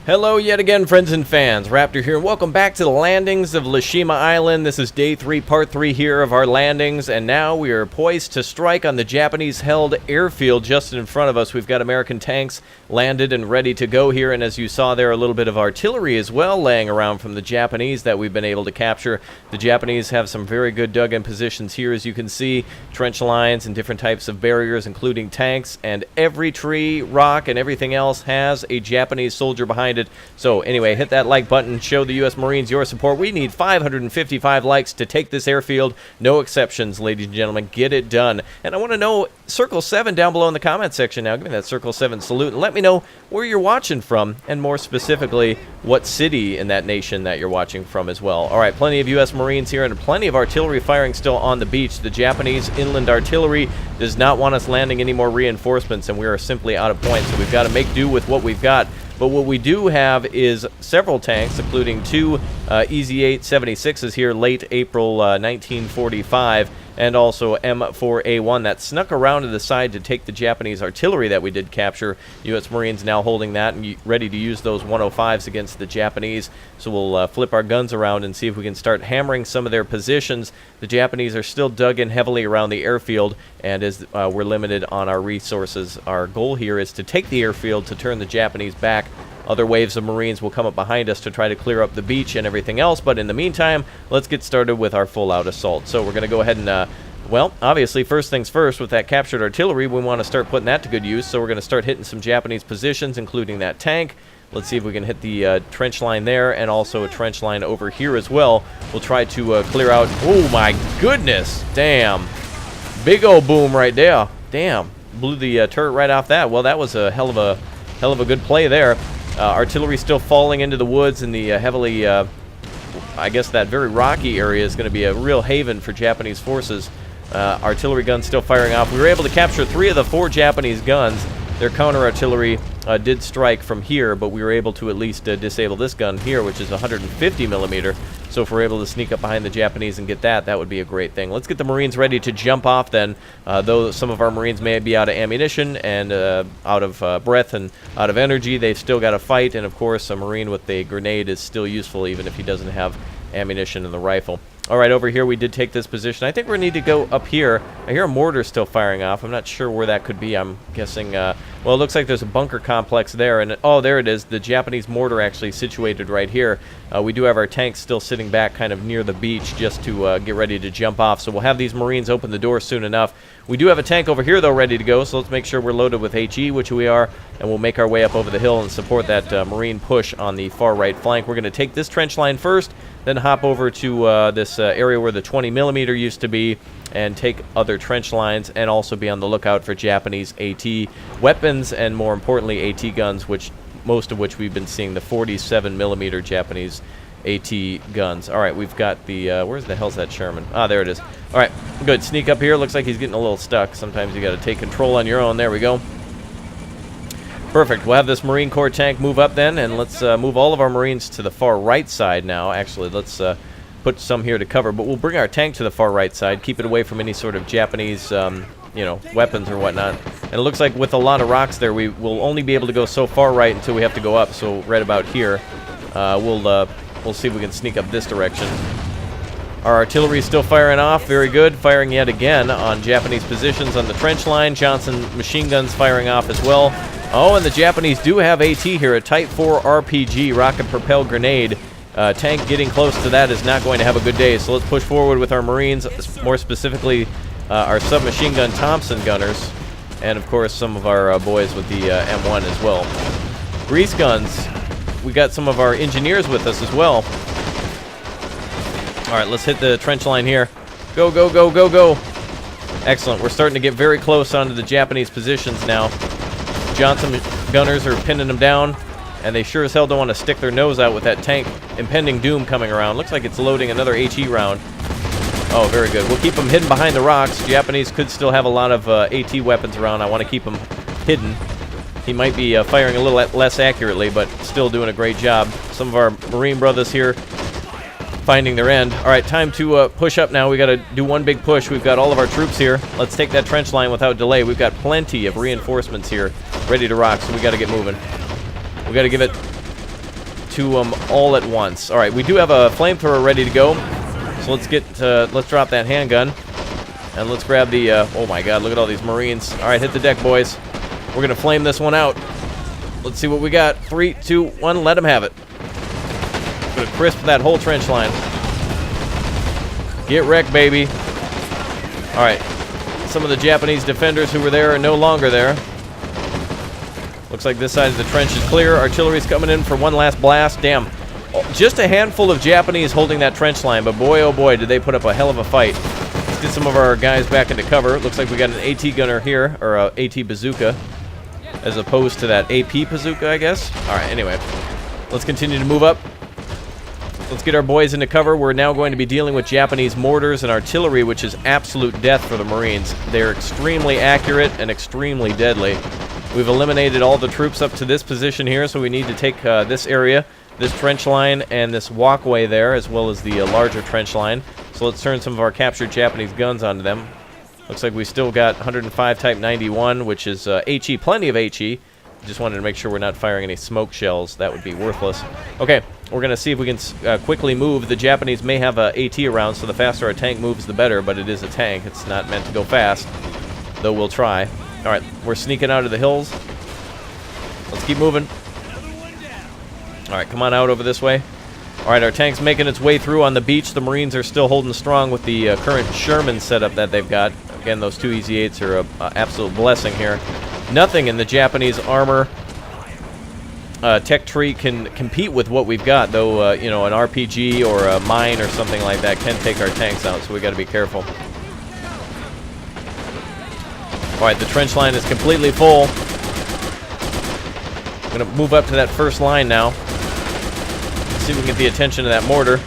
Hello yet again, friends and fans. Raptor here, and welcome back to the landings of Lashima Island. This is day 3, part 3 here of our landings, and now we are poised to strike on the Japanese-held airfield just in front of us. We've got American tanks landed and ready to go here, and as you saw there, a little bit of artillery as well laying around from the Japanese that we've been able to capture. The Japanese have some very good dug-in positions here, as you can see, trench lines and different types of barriers, including tanks, and every tree, rock, and everything else has a Japanese soldier behind it. So anyway, hit that like button, show the U.S. Marines your support. We need 555 likes to take this airfield. No exceptions, ladies and gentlemen. Get it done. And I want to know, Circle 7 down below in the comment section now. Give me that Circle 7 salute and let me know where you're watching from, and more specifically, what city in that nation that you're watching from as well. All right, plenty of U.S. Marines here and plenty of artillery firing still on the beach. The Japanese inland artillery does not want us landing any more reinforcements, and we are simply out of points, so we've got to make do with what we've got. But what we do have is several tanks, including two EZ-876s here late April 1945, and also M4A1 that snuck around to the side to take the Japanese artillery that we did capture. U.S. Marines now holding that and ready to use those 105s against the Japanese. So we'll flip our guns around and see if we can start hammering some of their positions. The Japanese are still dug in heavily around the airfield, and as we're limited on our resources, our goal here is to take the airfield to turn the Japanese back. Other waves of Marines will come up behind us to try to clear up the beach and everything else, but in the meantime, let's get started with our full-out assault. So we're going to go ahead and, well, obviously, first things first, with that captured artillery, we want to start putting that to good use, so we're going to start hitting some Japanese positions, including that tank. Let's see if we can hit the trench line there, and also a trench line over here as well. We'll try to clear out... Oh, my goodness! Damn. Big old boom right there. Damn. Blew the turret right off that. Well, that was a hell of a good play there. Artillery still falling into the woods, and the heavily, I guess that very rocky area is going to be a real haven for Japanese forces. Artillery guns still firing off. We were able to capture 3 of the 4 Japanese guns. Their counter-artillery did strike from here, but we were able to at least disable this gun here, which is 150 millimeter. So if we're able to sneak up behind the Japanese and get that, that would be a great thing. Let's get the Marines ready to jump off then, though some of our Marines may be out of ammunition and out of breath and out of energy. They've still got to fight, and of course a Marine with a grenade is still useful even if he doesn't have ammunition in the rifle. Alright, over here we did take this position. I think we need to go up here. I hear a mortar still firing off. I'm not sure where that could be. I'm guessing, well, it looks like there's a bunker complex there, and oh, there it is. The Japanese mortar actually situated right here. We do have our tanks still sitting back kind of near the beach just to get ready to jump off, so we'll have these Marines open the door soon enough. We do have a tank over here, though, ready to go, so let's make sure we're loaded with HE, which we are, and we'll make our way up over the hill and support that Marine push on the far right flank. We're going to take this trench line first, then hop over to this area where the 20 millimeter used to be and take other trench lines, and also be on the lookout for Japanese AT weapons and, more importantly, AT guns, which most of which we've been seeing the 47 millimeter Japanese AT guns. All right, we've got the where's the hell's that Sherman? Ah, there it is. All right, good. Sneak up here. Looks like he's getting a little stuck. Sometimes you got to take control on your own. There we go. Perfect. We'll have this Marine Corps tank move up then, and let's move all of our Marines to the far right side now. Actually, let's put some here to cover, but we'll bring our tank to the far right side, keep it away from any sort of Japanese, you know, weapons or whatnot. And it looks like with a lot of rocks there, we will only be able to go so far right until we have to go up. So right about here, we'll see if we can sneak up this direction. Our artillery is still firing off. Very good. Firing yet again on Japanese positions on the trench line. Johnson machine guns firing off as well. Oh, and the Japanese do have AT here, a Type 4 RPG, rocket-propelled grenade. Tank getting close to that is not going to have a good day, so let's push forward with our Marines, more specifically our submachine gun Thompson gunners, and of course some of our boys with the M1 as well. Grease guns, we got some of our engineers with us as well. All right, let's hit the trench line here. Go, go, go, go, go. Excellent, we're starting to get very close onto the Japanese positions now. Johnson gunners are pinning them down, and they sure as hell don't want to stick their nose out with that tank impending doom coming around. Looks like it's loading another HE round. Oh, very good. We'll keep them hidden behind the rocks. Japanese could still have a lot of AT weapons around. I want to keep them hidden. He might be firing a little less accurately, but still doing a great job. Some of our Marine brothers here finding their end. All right, time to push up now. We got to do one big push. We've got all of our troops here. Let's take that trench line without delay. We've got plenty of reinforcements here ready to rock, so we got to get moving. We got to give it to them all at once. All right, we do have a flamethrower ready to go. So let's drop that handgun. And let's grab the, oh my god, look at all these Marines. All right, hit the deck, boys. We're going to flame this one out. Let's see what we got. 3, 2, 1, let them have it. Going to crisp that whole trench line. Get wrecked, baby. All right. Some of the Japanese defenders who were there are no longer there. Looks like this side of the trench is clear. Artillery's coming in for one last blast. Damn. Just a handful of Japanese holding that trench line, but boy, oh boy, did they put up a hell of a fight. Let's get some of our guys back into cover. Looks like we got an AT gunner here, or a AT bazooka, as opposed to that AP bazooka, I guess. All right, anyway. Let's continue to move up. Let's get our boys into cover. We're now going to be dealing with Japanese mortars and artillery, which is absolute death for the Marines. They're extremely accurate and extremely deadly. We've eliminated all the troops up to this position here, so we need to take this area, this trench line, and this walkway there, as well as the larger trench line. So let's turn some of our captured Japanese guns onto them. Looks like we still got 105 Type 91, which is HE, plenty of HE. Just wanted to make sure we're not firing any smoke shells. That would be worthless. Okay, we're going to see if we can quickly move. The Japanese may have a AT around, so the faster our tank moves, the better, but it is a tank. It's not meant to go fast, though we'll try. All right, we're sneaking out of the hills. Let's keep moving. All right, come on out over this way. All right, our tank's making its way through on the beach. The Marines are still holding strong with the current Sherman setup that they've got. Again, those two EZ-8s are an absolute blessing here. Nothing in the Japanese armor tech tree can compete with what we've got, though, you know, an RPG or a mine or something like that can take our tanks out, so we got to be careful. All right, the trench line is completely full. I'm going to move up to that first line now. See if we can get the attention of that mortar.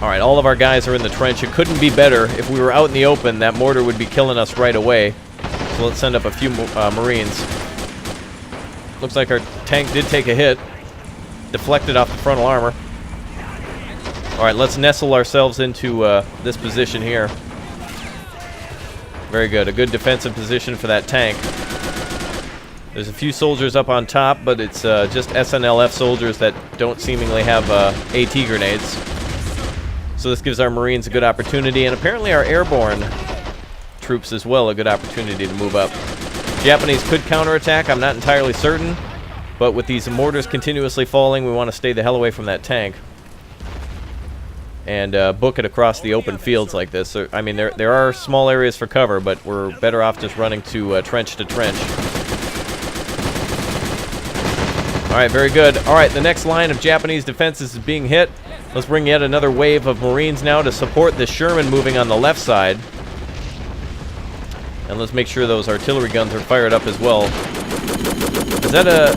All right, all of our guys are in the trench. It couldn't be better. If we were out in the open, that mortar would be killing us right away. So let's send up a few Marines. Looks like our tank did take a hit. Deflected off the frontal armor. All right, let's nestle ourselves into this position here. Very good. A good defensive position for that tank. There's a few soldiers up on top, but it's just SNLF soldiers that don't seemingly have AT grenades. So this gives our Marines a good opportunity, and apparently our airborne troops as well a good opportunity to move up. Japanese could counterattack, I'm not entirely certain, but with these mortars continuously falling, we want to stay the hell away from that tank. And book it across the open fields like this. So, I mean, there are small areas for cover, but we're better off just running to trench to trench. All right, very good. All right, the next line of Japanese defenses is being hit. Let's bring yet another wave of Marines now to support the Sherman moving on the left side. And let's make sure those artillery guns are fired up as well. Is that a...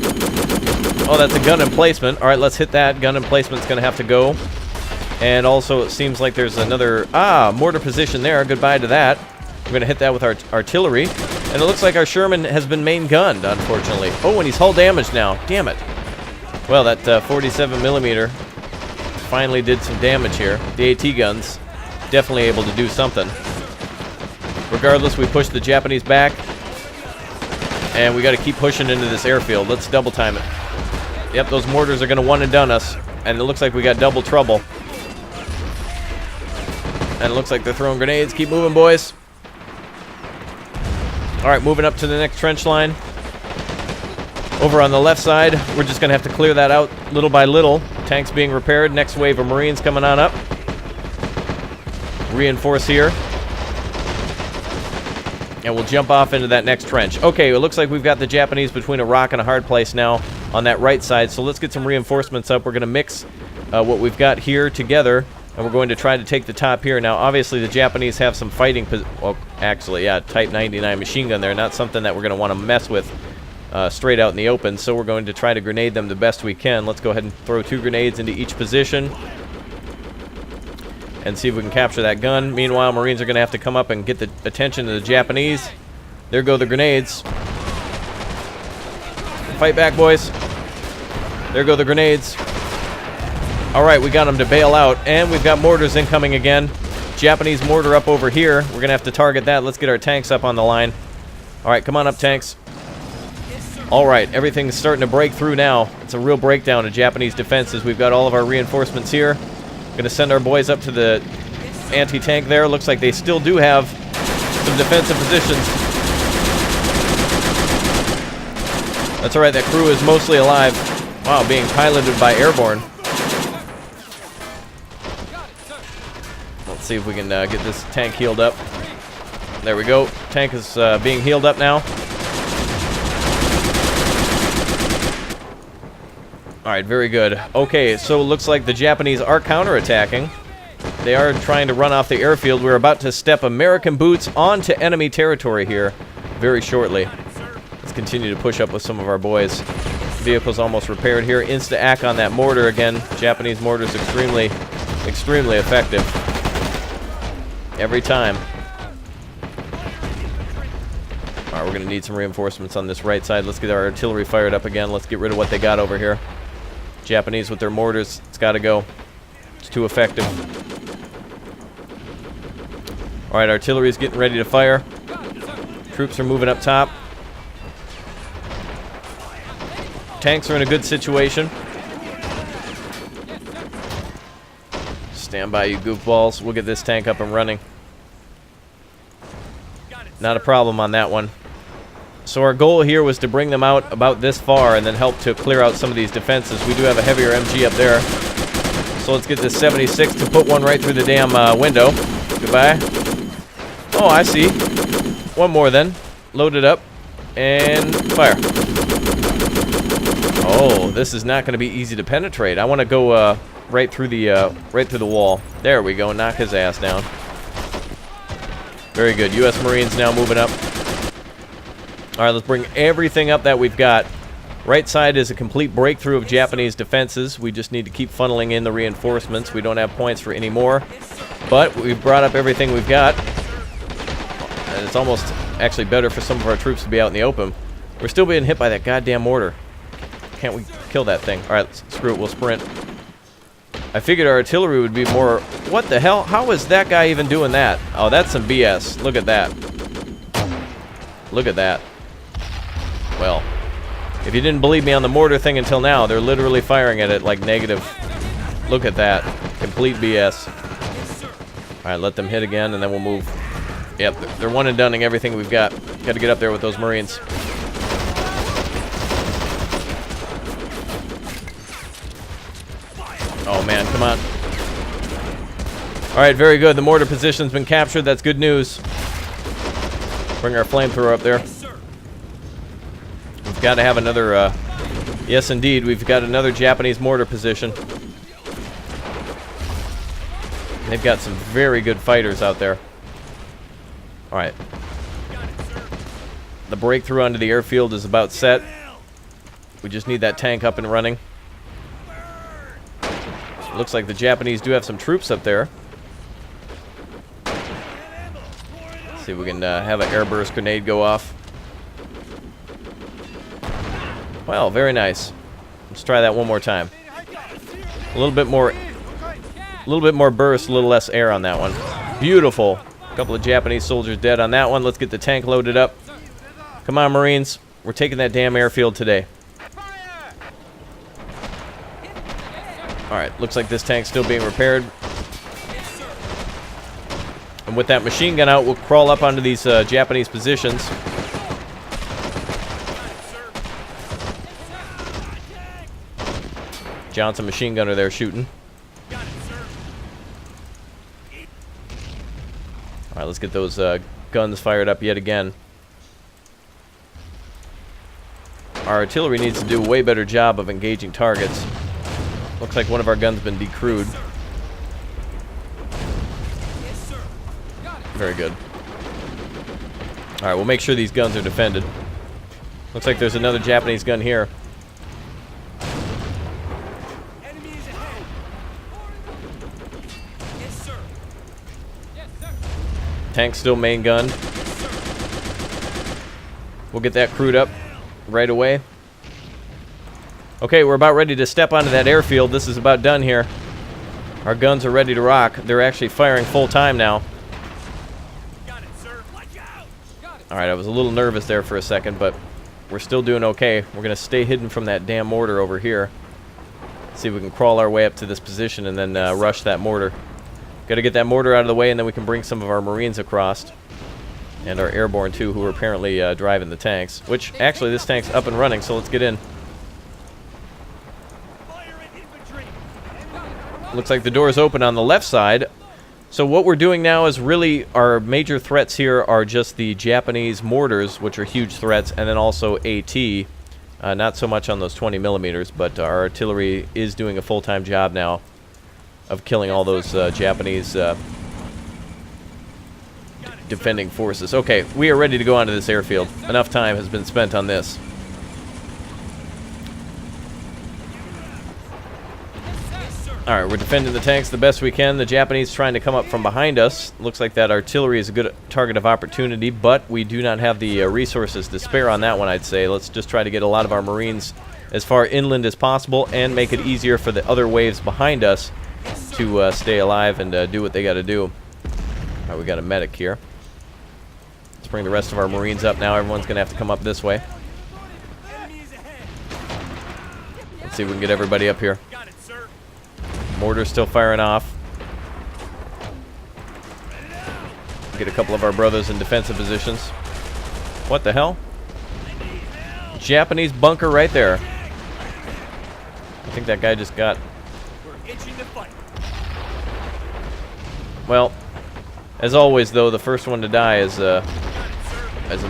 Oh, that's a gun emplacement. All right, let's hit that. Gun emplacement's going to have to go. And also, it seems like there's another... mortar position there. Goodbye to that. We're going to hit that with our artillery. And it looks like our Sherman has been main gunned, unfortunately. Oh, and he's hull damaged now. Damn it. Well, that 47mm finally did some damage here. The AT guns definitely able to do something. Regardless, we push the Japanese back. And we got to keep pushing into this airfield. Let's double time it. Yep, those mortars are going to one and done us. And it looks like we got double trouble. And it looks like they're throwing grenades. Keep moving, boys. All right, moving up to the next trench line. Over on the left side, we're just going to have to clear that out little by little. Tanks being repaired. Next wave of Marines coming on up. Reinforce here. And we'll jump off into that next trench. Okay, it looks like we've got the Japanese between a rock and a hard place now on that right side. So let's get some reinforcements up. We're going to mix what we've got here together. And we're going to try to take the top here. Now, obviously, the Japanese have some fighting... Well, actually, yeah, Type 99 machine gun there. Not something that we're going to want to mess with straight out in the open. So we're going to try to grenade them the best we can. Let's go ahead and throw 2 grenades into each position. And see if we can capture that gun. Meanwhile, Marines are going to have to come up and get the attention of the Japanese. There go the grenades. Fight back, boys. There go the grenades. All right, we got them to bail out, and we've got mortars incoming again. Japanese mortar up over here. We're going to have to target that. Let's get our tanks up on the line. All right, come on up, tanks. Alright, everything's starting to break through now. It's a real breakdown of Japanese defenses. We've got all of our reinforcements here. Gonna send our boys up to the anti-tank there. Looks like they still do have some defensive positions. That's alright, that crew is mostly alive. Wow, being piloted by airborne. Let's see if we can get this tank healed up. There we go. Tank is being healed up now. Alright, very good. Okay, so it looks like the Japanese are counterattacking. They are trying to run off the airfield. We're about to step American boots onto enemy territory here very shortly. Let's continue to push up with some of our boys. Vehicle's almost repaired here. Insta-ack on that mortar again. Japanese mortar's extremely, extremely effective. Every time. Alright, we're going to need some reinforcements on this right side. Let's get our artillery fired up again. Let's get rid of what they got over here. Japanese with their mortars, it's got to go. It's too effective. Alright, artillery is getting ready to fire. Troops are moving up top. Tanks are in a good situation. Stand by, you goofballs. We'll get this tank up and running. Not a problem on that one. So our goal here was to bring them out about this far and then help to clear out some of these defenses. We do have a heavier MG up there. So let's get this 76 to put one right through the damn window. Goodbye. Oh, I see. One more then. Load it up. And fire. Oh, this is not going to be easy to penetrate. I want to go right through the wall. There we go. Knock his ass down. Very good. U.S. Marines now moving up. All right, let's bring everything up that we've got. Right side is a complete breakthrough of Japanese defenses. We just need to keep funneling in the reinforcements. We don't have points for any more, but we've brought up everything we've got. And it's almost actually better for some of our troops to be out in the open. We're still being hit by that goddamn mortar. Can't we kill that thing? All right, screw it. We'll sprint. I figured our artillery would be more... What the hell? How is that guy even doing that? Oh, that's some BS. Look at that. Look at that. Well, if you didn't believe me on the mortar thing until now, they're literally firing at it like negative. Look at that. Complete BS. Alright, let them hit again, and then we'll move. Yep, they're one and doneing everything we've got. Got to get up there with those Marines. Oh, man, come on. Alright, very good. The mortar position's been captured. That's good news. Bring our flamethrower up there. We've got to have another, yes, indeed, we've got another Japanese mortar position. They've got some very good fighters out there. Alright. The breakthrough onto the airfield is about set. We just need that tank up and running. It looks like the Japanese do have some troops up there. Let's see if we can have an airburst grenade go off. Well, very nice. Let's try that one more time. A little bit more burst, a little less air on that one. Beautiful. A couple of Japanese soldiers dead on that one. Let's get the tank loaded up. Come on, Marines. We're taking that damn airfield today. Alright, looks like this tank's still being repaired. And with that machine gun out, we'll crawl up onto these Japanese positions. Johnson machine gunner there shooting. Alright, let's get those guns fired up yet again. Our artillery needs to do a way better job of engaging targets. Looks like one of our guns has been decrewed. Very good. Alright, we'll make sure these guns are defended. Looks like there's another Japanese gun here. Tank still main gun. We'll get that crewed up right away. Okay, we're about ready to step onto that airfield. This is about done here. Our guns are ready to rock. They're actually firing full time now. Alright, I was a little nervous there for a second, but we're still doing okay. We're going to stay hidden from that damn mortar over here. See if we can crawl our way up to this position and then rush that mortar. Got to get that mortar out of the way, and then we can bring some of our Marines across. And our airborne, too, who are apparently driving the tanks. Which, actually, this tank's up and running, so let's get in. Looks like the door is open on the left side. So what we're doing now is really our major threats here are just the Japanese mortars, which are huge threats, and then also AT. Not so much on those 20 millimeters, but our artillery is doing a full-time job now of killing all those Japanese defending forces. Okay, we are ready to go onto this airfield. Enough time has been spent on this. Alright, we're defending the tanks the best we can. The Japanese trying to come up from behind us. Looks like that artillery is a good target of opportunity, but we do not have the resources to spare on that one, I'd say. Let's just try to get a lot of our Marines as far inland as possible and make it easier for the other waves behind us to stay alive and do what they got to do. Alright, we got a medic here. Let's bring the rest of our Marines up now. Everyone's going to have to come up this way. Let's see if we can get everybody up here. Mortar's still firing off. Get a couple of our brothers in defensive positions. What the hell? Japanese bunker right there. I think that guy just got... Well, as always, though, the first one to die is a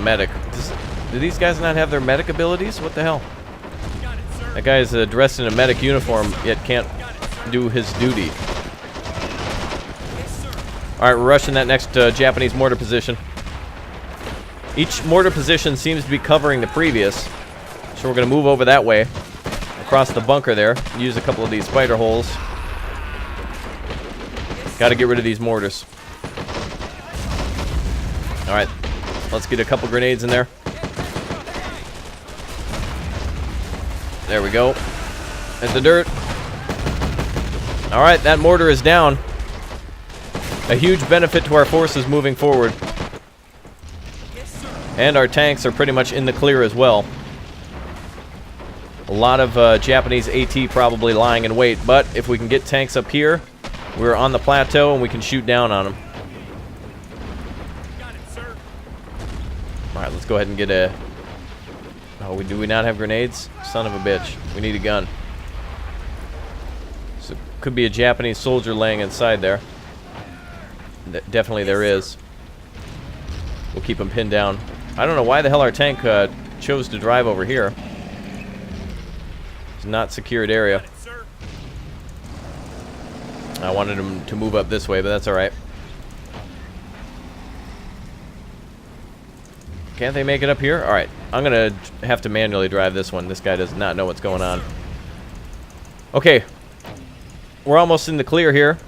medic. Do these guys not have their medic abilities? What the hell? That guy is dressed in a medic uniform, yet can't do his duty. Alright, we're rushing that next Japanese mortar position. Each mortar position seems to be covering the previous, so we're going to move over that way, across the bunker there, use a couple of these spider holes. Got to get rid of these mortars. Alright, let's get a couple grenades in there. There we go. Hit the dirt. Alright, that mortar is down. A huge benefit to our forces moving forward. And our tanks are pretty much in the clear as well. A lot of Japanese AT probably lying in wait, but if we can get tanks up here, we're on the plateau and we can shoot down on them. Alright, let's go ahead and get a... Oh, do we not have grenades? Son of a bitch. We need a gun. So, could be a Japanese soldier laying inside there. Definitely there is. We'll keep him pinned down. I don't know why the hell our tank chose to drive over here. It's not secured area. I wanted him to move up this way, but that's alright. Can't they make it up here? Alright, I'm going to have to manually drive this one. This guy does not know what's going on. Okay, we're almost in the clear here.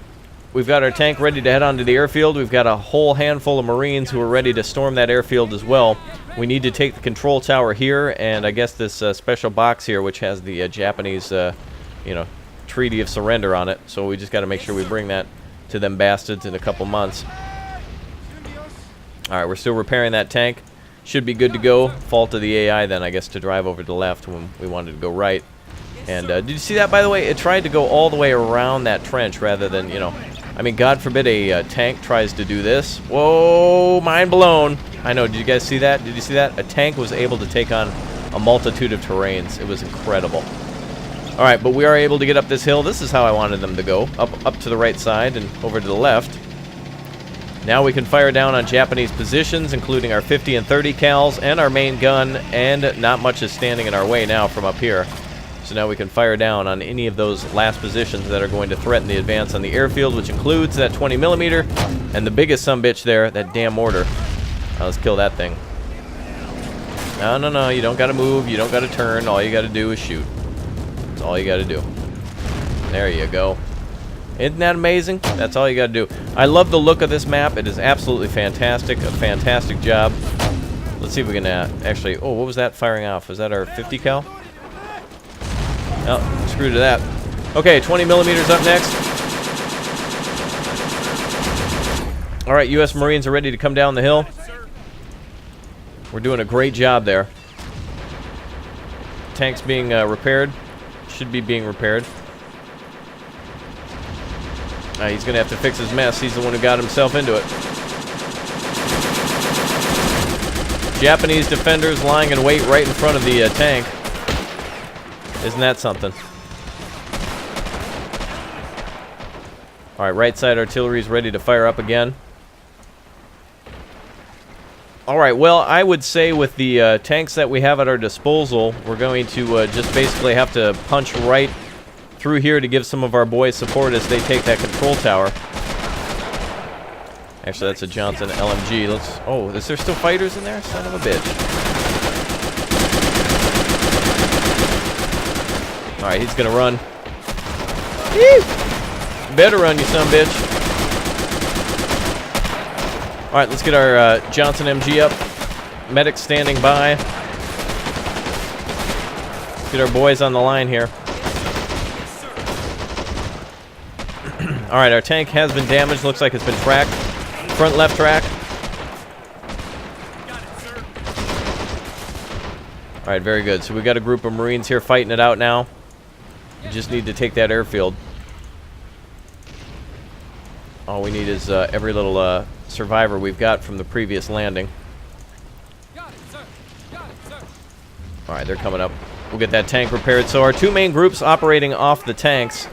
We've got our tank ready to head onto the airfield. We've got a whole handful of Marines who are ready to storm that airfield as well. We need to take the control tower here, and I guess this special box here, which has the Japanese, you know, Treaty of Surrender on it. So we just got to make sure we bring that to them bastards in a couple months. Alright, we're still repairing that tank. Should be good to go. Fault of the AI then, I guess, to drive over to the left when we wanted to go right. And did you see that, by the way? It tried to go all the way around that trench rather than, you know... I mean, God forbid a tank tries to do this. Whoa, mind blown. I know, did you guys see that? Did you see that? A tank was able to take on a multitude of terrains. It was incredible. Alright, but we are able to get up this hill. This is how I wanted them to go. Up to the right side and over to the left. Now we can fire down on Japanese positions, including our 50 and 30 cals and our main gun, and not much is standing in our way now from up here. So now we can fire down on any of those last positions that are going to threaten the advance on the airfield, which includes that 20 millimeter and the biggest sumbitch there, that damn mortar. Let's kill that thing. No, no, no, you don't got to move, you don't got to turn, all you got to do is shoot. That's all you got to do. There you go. Isn't that amazing? That's all you got to do. I love the look of this map. It is absolutely fantastic. A fantastic job. Let's see if we can actually... Oh, what was that firing off? Was that our 50 cal? Oh, screw to that. Okay, 20 millimeters up next. Alright, U.S. Marines are ready to come down the hill. We're doing a great job there. tank's being repaired. Should be being repaired. He's going to have to fix his mess. He's the one who got himself into it. Japanese defenders lying in wait right in front of the tank. Isn't that something? Alright, right side artillery is ready to fire up again. Alright, well, I would say with the tanks that we have at our disposal, we're going to just basically have to punch right through here to give some of our boys support as they take that control tower. Actually, that's a Johnson LMG. Let's... Oh, is there still fighters in there? Son of a bitch. Alright, he's gonna run. Woo! Better run, you son of a bitch. Alright, let's get our Johnson MG up. Medic standing by. Let's get our boys on the line here. Alright, our tank has been damaged. Looks like it's been tracked. Front left track. Alright, very good. So we got a group of Marines here fighting it out now. We just need to take that airfield. All we need is every little survivor we've got from the previous landing. Alright, they're coming up. We'll get that tank repaired. So our two main groups operating off the tanks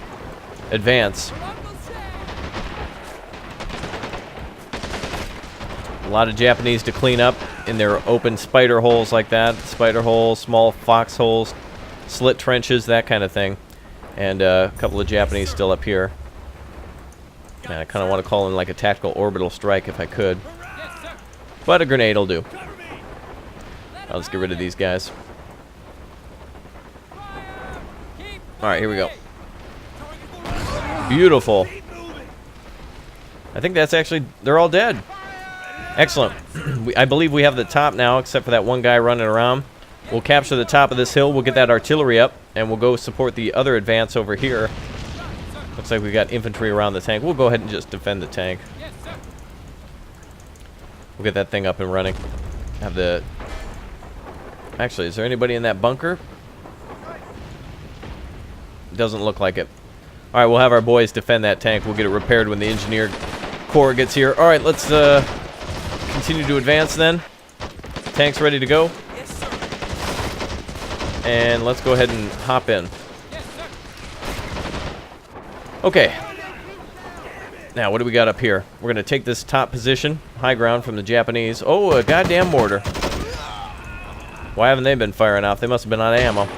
advance. A lot of Japanese to clean up in their open spider holes like that. Spider holes, small foxholes, slit trenches, that kind of thing. And a couple of Japanese still up here. Man, I kind of want to call in like a tactical orbital strike if I could. But a grenade will do. I'll just get rid of these guys. Alright, here we go. Beautiful. I think that's actually... They're all dead. Excellent. I believe we have the top now, except for that one guy running around. We'll capture the top of this hill. We'll get that artillery up, and we'll go support the other advance over here. Looks like we got infantry around the tank. We'll go ahead and just defend the tank. We'll get that thing up and running. Have the... Actually, is there anybody in that bunker? Doesn't look like it. Alright, we'll have our boys defend that tank. We'll get it repaired when the engineer corps gets here. Alright, let's continue to advance then. Tank's ready to go. And let's go ahead and hop in. Okay. Now, what do we got up here? We're going to take this top position, high ground from the Japanese. Oh, a goddamn mortar. Why haven't they been firing off? They must have been out of ammo.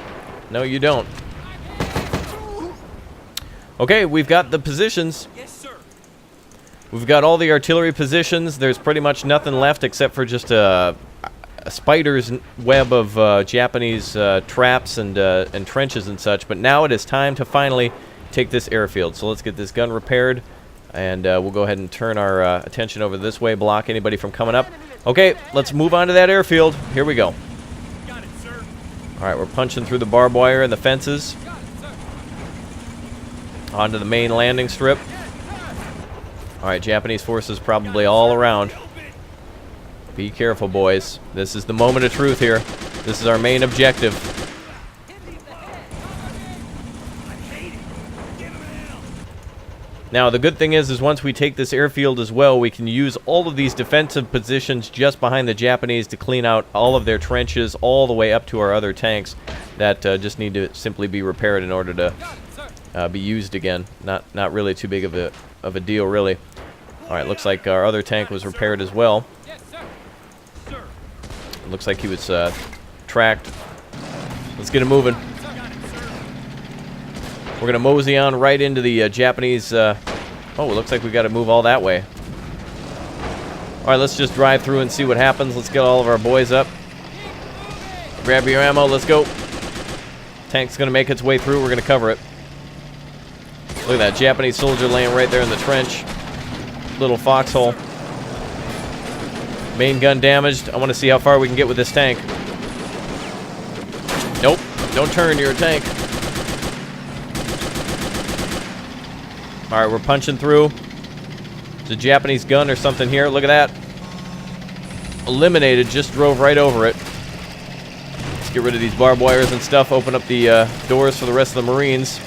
No, you don't. Okay, we've got the positions. Yes, sir. We've got all the artillery positions. There's pretty much nothing left except for just a spider's web of Japanese traps and trenches and such. But now it is time to finally take this airfield. So let's get this gun repaired, and we'll go ahead and turn our attention over this way, block anybody from coming up. Okay, let's move on to that airfield. Here we go. Got it, sir. All right, we're punching through the barbed wire and the fences. Onto the main landing strip. Alright, Japanese forces probably all around. Be careful, boys. This is the moment of truth here. This is our main objective. Now, the good thing is once we take this airfield as well, we can use all of these defensive positions just behind the Japanese to clean out all of their trenches all the way up to our other tanks that just need to simply be repaired in order to be used again. Not really too big of a deal, really. All right, looks like our other tank was repaired as well. It looks like he was tracked. Let's get him moving. We're gonna mosey on right into the Japanese. Oh, it looks like we got to move all that way. All right, let's just drive through and see what happens. Let's get all of our boys up. Grab your ammo. Let's go. Tank's gonna make its way through. We're gonna cover it. Look at that Japanese soldier laying right there in the trench. Little foxhole. Main gun damaged. I want to see how far we can get with this tank. Nope. Don't turn. You're a tank. Alright, we're punching through. There's a Japanese gun or something here. Look at that. Eliminated. Just drove right over it. Let's get rid of these barbed wires and stuff, open up the doors for the rest of the Marines.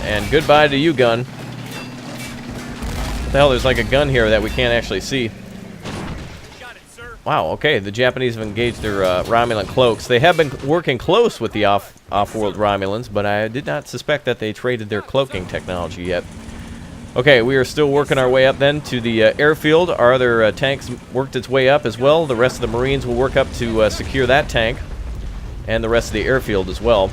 And goodbye to you, gun. What the hell, there's like a gun here that we can't actually see. Wow, okay, the Japanese have engaged their Romulan cloaks. They have been working close with the off-world Romulans, but I did not suspect that they traded their cloaking technology yet. Okay, we are still working our way up then to the airfield. Our other tanks worked its way up as well. The rest of the Marines will work up to secure that tank and the rest of the airfield as well.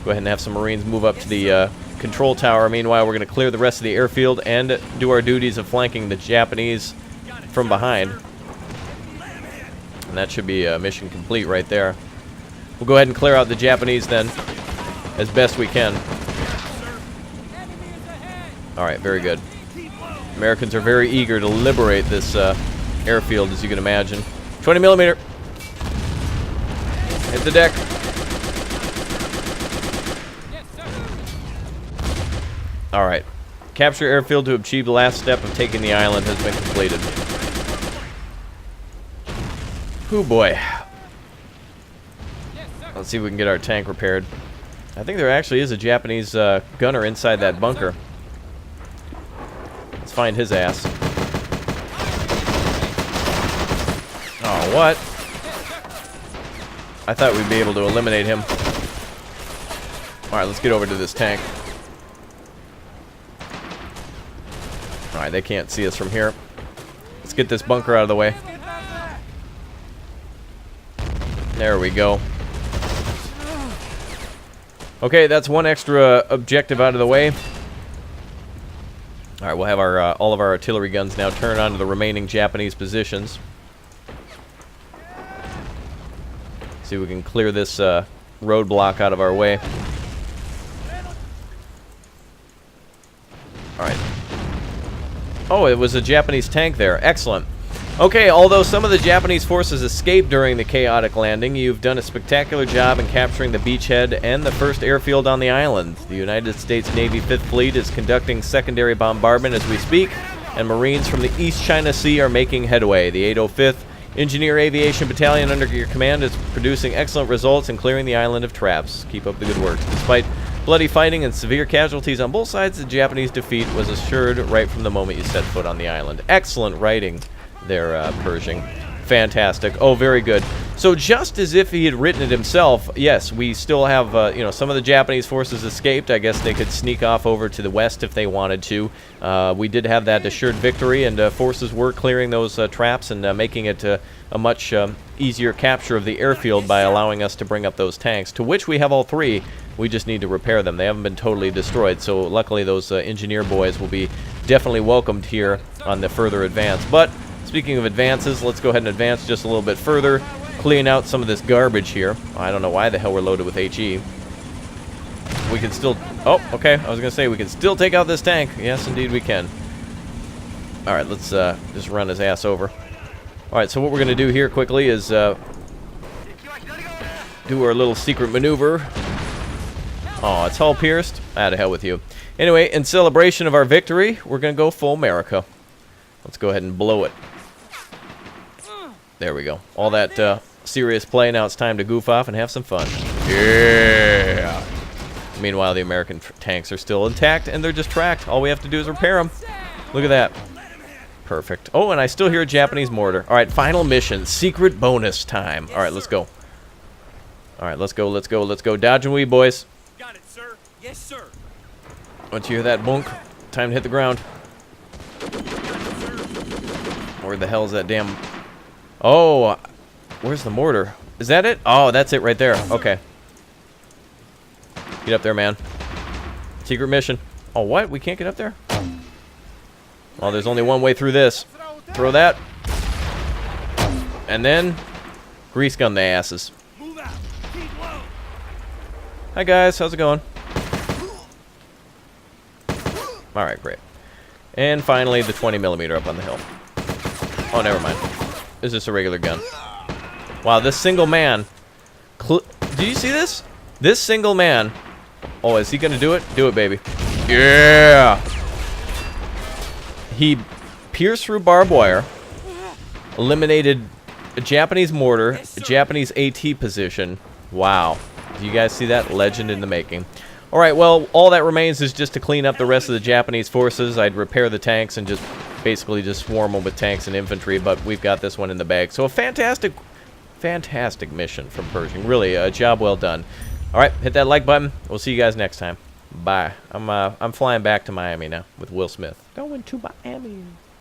Go ahead and have some Marines move up to the control tower. Meanwhile, we're going to clear the rest of the airfield and do our duties of flanking the Japanese from behind. And that should be mission complete right there. We'll go ahead and clear out the Japanese then as best we can. Alright, very good. Americans are very eager to liberate this airfield, as you can imagine. 20mm. Hit the deck. Alright. Capture airfield to achieve the last step of taking the island has been completed. Hoo boy. Let's see if we can get our tank repaired. I think there actually is a Japanese gunner inside that bunker. Let's find his ass. Oh, what? I thought we'd be able to eliminate him. Alright, let's get over to this tank. Alright, they can't see us from here. Let's get this bunker out of the way. There we go. Okay, that's one extra objective out of the way. Alright, we'll have our all of our artillery guns now turn onto the remaining Japanese positions. See if we can clear this roadblock out of our way. Alright. Oh, it was a Japanese tank there. Excellent. Okay, although some of the Japanese forces escaped during the chaotic landing, you've done a spectacular job in capturing the beachhead and the first airfield on the island. The United States Navy 5th Fleet is conducting secondary bombardment as we speak, and Marines from the East China Sea are making headway. The 805th Engineer Aviation Battalion under your command is producing excellent results in clearing the island of traps. Keep up the good work. Despite bloody fighting and severe casualties on both sides, the Japanese defeat was assured right from the moment you set foot on the island. Excellent writing there, Pershing. Fantastic. Oh, very good. So just as if he had written it himself, yes, we still have, you know, some of the Japanese forces escaped. I guess they could sneak off over to the west if they wanted to. We did have that assured victory, and forces were clearing those traps and making it a much easier capture of the airfield by allowing us to bring up those tanks, to which we have all three. We just need to repair them. They haven't been totally destroyed, so luckily those engineer boys will be definitely welcomed here on the further advance. But speaking of advances, let's go ahead and advance just a little bit further, clean out some of this garbage here. I don't know why the hell we're loaded with HE. We can still... Oh, okay, I was going to say we can still take out this tank. Yes, indeed we can. Alright, let's just run his ass over. Alright, so what we're going to do here quickly is do our little secret maneuver. Oh, it's hull pierced? Ah, to hell with you. Anyway, in celebration of our victory, we're going to go full America. Let's go ahead and blow it. There we go. All that serious play, now it's time to goof off and have some fun. Yeah! Meanwhile, the American tanks are still intact, and they're just tracked. All we have to do is repair them. Look at that. Perfect. Oh, and I still hear a Japanese mortar. Alright, final mission. Secret bonus time. Alright, let's go. Alright, let's go, let's go, let's go. Dodge and weave, boys. Got it, sir. Yes, sir. Once you hear that bonk, time to hit the ground. Where the hell is that damn... Oh, where's the mortar? Is that it? Oh, that's it right there. Okay. Get up there, man. Secret mission. Oh, what? We can't get up there? Well, there's only one way through this. Throw that. And then grease gun the asses. Hi, guys. How's it going? Alright, great. And finally, the 20mm up on the hill. Oh, never mind. It's just a regular gun. Wow, this single man... Do you see this? This single man... Oh, is he gonna do it? Do it, baby. Yeah! He pierced through barbed wire, eliminated a Japanese mortar, Yes, a sir. Japanese AT position. Wow. Do you guys see that? Legend in the making. All right, well, all that remains is just to clean up the rest of the Japanese forces. I'd repair the tanks and just basically just swarm them with tanks and infantry, but we've got this one in the bag. So a fantastic mission from Pershing. Really, a job well done. All right, hit that like button. We'll see you guys next time. Bye. I'm flying back to Miami now with Will Smith. Going to Miami.